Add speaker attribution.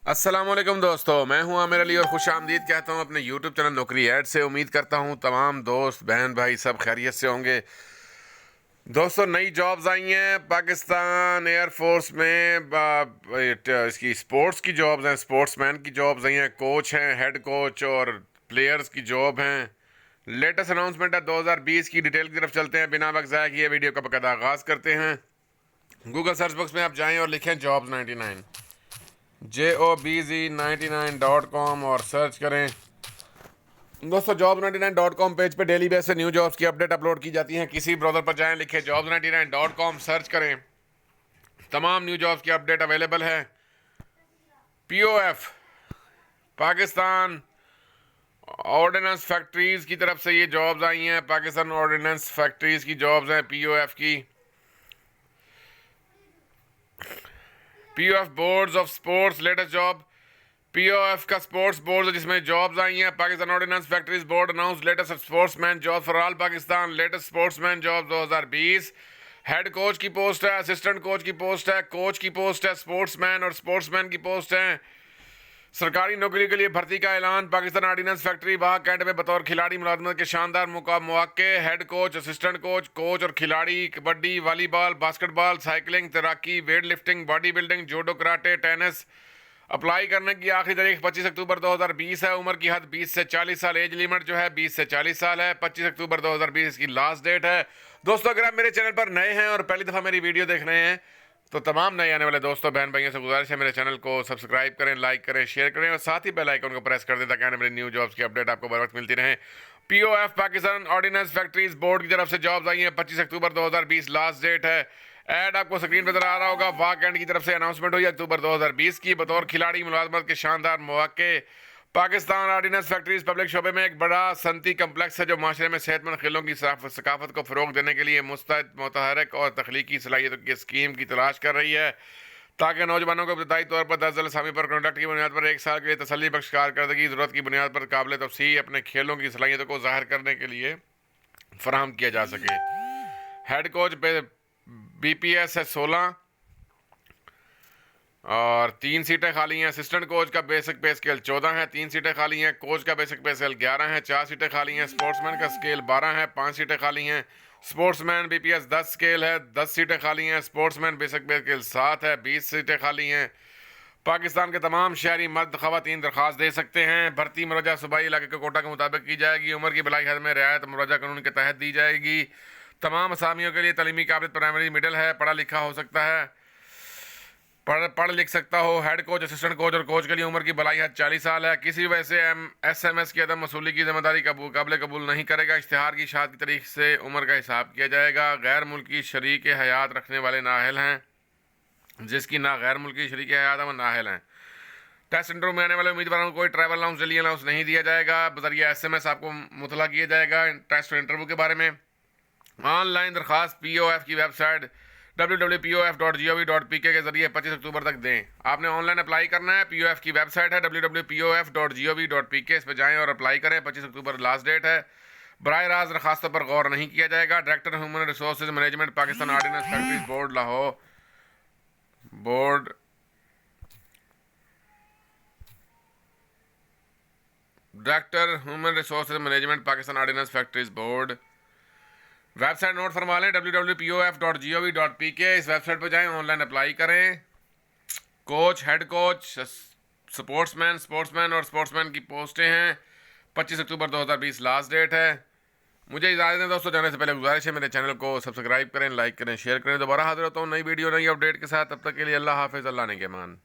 Speaker 1: अस्सलामुअलैकुम दोस्तों, मैं हूं आमिर अली और खुश आमदीद कहता हूं अपने यूट्यूब चैनल नौकरी ऐड से। उम्मीद करता हूं तमाम दोस्त बहन भाई सब खैरियत से होंगे। दोस्तों, नई जॉब्स आई हैं पाकिस्तान एयरफोर्स में। इसकी स्पोर्ट्स की जॉब्स हैं, स्पोर्ट्समैन की जॉब्स आई हैं, कोच हैं, हेड कोच और प्लेयर्स की जॉब हैं। लेटेस्ट अनाउंसमेंट है 2020 की। डिटेल की तरफ चलते हैं, बिना वक्त ज़ाया किए वीडियो का बाकायदा आगाज़ करते हैं। गूगल सर्च बॉक्स में आप जाएं और लिखें जॉब्स 99 JOBZ99.com और सर्च करें। दोस्तों, jobs99.com पेज पे डेली बेस पे न्यू जॉब्स की अपडेट अपलोड की जाती हैं। किसी ब्राउज़र पर जाएं, लिखें jobs99.com, सर्च करें, तमाम न्यू जॉब्स की अपडेट अवेलेबल है। POF पाकिस्तान ऑर्डिनेंस फैक्ट्रीज़ की तरफ से ये जॉब्स आई हैं। पाकिस्तान ऑर्डिनेंस फैक्ट्रीज़ की जॉब्स हैं POF की। POF boards of sports latest job. POF का स्पोर्ट्स बोर्ड जिसमें जॉब्स आई हैं। Pakistan ordnance factories board announce latest sportsman job for all Pakistan. Latest sportsman job 2020। Head coach की पोस्ट है, असिस्टेंट कोच की पोस्ट है, कोच की पोस्ट है, स्पोर्ट्समैन और स्पोर्ट्समैन की पोस्ट है। सरकारी नौकरी के लिए भर्ती का ऐलान। पाकिस्तान ऑर्डिनेंस फैक्ट्री वाह कैंट में बतौर खिलाड़ी मुलाजमत के शानदार मौके। Head coach, assistant coach, coach और खिलाड़ी कबड्डी, वॉलीबॉल, बास्केटबॉल, साइकिलिंग, तैराकी, weight lifting, body building, judo, karate, tennis. Apply करने की आखिरी तारीख 25 अक्टूबर 2020 है। उम्र की हद 20 से 40 साल। एज लिमिट जो है 20 से 40 साल है। 25 अक्टूबर 2020 की लास्ट डेट है। दोस्तों, अगर आप मेरे चैनल पर नए हैं और पहली दफ़ा मेरी वीडियो देख रहे हैं तो तमाम नए आने वाले दोस्तों बहन भाइयों से गुजारिश है मेरे चैनल को सब्सक्राइब करें, लाइक करें, शेयर करें और साथ ही बेल आइकन को प्रेस कर दें ताकि आने वाली न्यू जॉब्स की अपडेट आपको बर वक्त मिलती रहे। POF Pakistan ordnance factories board की तरफ से जॉब्स आई हैं। 25 अक्टूबर 2020 लास्ट डेट है। ऐड आपको स्क्रीन पर नजर आ रहा होगा। वाक एंड की तरफ से अनाउंसमेंट हुई अक्टूबर 2020 की। बतौर खिलाड़ी मुलाजमत के शानदार मौके। पाकिस्तान ऑर्डिनेंस फैक्ट्रीज पब्लिक शोबे में एक बड़ा सनती कम्प्लेक्स है जो माशरे में सेहतमंद खेलों की सकाफत को फ़रोग देने के लिए मुस्तैद, मुतहरक और तख्लीकी सलाहियतों की स्कीम की तलाश कर रही है ताकि नौजवानों को इब्तदाई तौर पर 10 असामी पर कॉन्ट्रैक्ट की बुनियाद पर 1 साल के लिए तसल्ली बख्श कारकर्दगी ज़रूरत की बुनियाद पर काबिल तफसील अपने खेलों की सलाहियतों को ज़ाहिर करने के लिए फराहम किया जा सके। हेड कोच BPS है 16 और 3 सीटें खाली हैं। असिस्टेंट कोच का बेसिक पे स्केल 14 है, 3 सीटें खाली हैं। कोच का बेसिक पे स्केल 11 है, 4 सीटें खाली हैं। स्पोर्ट्समैन का स्केल 12 है, 5 सीटें खाली हैं। स्पोर्ट्समैन BPS 10 स्केल है, 10 सीटें खाली हैं। स्पोर्ट्समैन बेसिक पे स्केल 7 है, 20 सीटें खाली हैं। पाकिस्तान के तमाम शहरी मर्द ख़वातीन दरख्वास्त दे सकते हैं। भर्ती मुरजा सूबाई इलाके के कोटा के मुताबिक की जाएगी। उम्र की बलाई हद में रियायत मुरजा कानून के तहत दी जाएगी। तमाम असामियों के लिए तलीमी काबिलियत प्राइमरी मिडिल है, पढ़ा लिखा हो सकता है, पढ़ लिख सकता हो। हेड कोच, असिस्टेंट कोच और कोच के लिए उम्र की बलाई हद 40 साल है। किसी वजह से SMS की अदम वसूली की जिम्मेदारी काबिल कबूल नहीं करेगा। इश्तिहार की शाद की तारीख से उम्र का हिसाब किया जाएगा। गैर मुल्की शरीक हयात रखने वाले नाअहल हैं, जिसकी ना गैर मुल्की शरीक हयात है वो नाअहल हैं। टेस्ट इंटरव्यू में आने वाले उम्मीदवारों को कोई ट्रैवल अलाउंस, डेली अलाउंस नहीं दिया जाएगा। बजरिया SMS आपको मुतला किया जाएगा टेस्ट और इंटरव्यू के बारे में। ऑनलाइन दरख्वास्त POF की वेबसाइट www.pof.gov.pk के जरिए 25 अक्टूबर तक दें। आपने ऑनलाइन अप्लाई करना है। POF की वेबसाइट है www.pof.gov.pk, इस पर जाएं और अप्लाई करें। 25 अक्टूबर लास्ट डेट है। बराह रास्त दरखास्तों पर गौर नहीं किया जाएगा। Director human resource management Pakistan ordnance factories board Lahore director human resource management Pakistan ordnance factories board website note फरमा लें www.pof.gov.pk। इस वेबसाइट पर जाएं, ऑनलाइन अप्लाई करें। कोच, हेड कोच, स्पोर्ट्समैन और स्पोर्ट्समैन की पोस्टें हैं। 25 अक्टूबर 2020 लास्ट डेट है। मुझे इजाज़त दें दोस्तों, जाने से पहले गुजारिश है मेरे चैनल को सब्सक्राइब करें, लाइक करें, शेयर करें। दोबारा हाजिर होता हूँ नई वीडियो नई अपडेट के साथ। तब तक के लिए अल्लाह हाफिज़, अल्लाह ने के मान।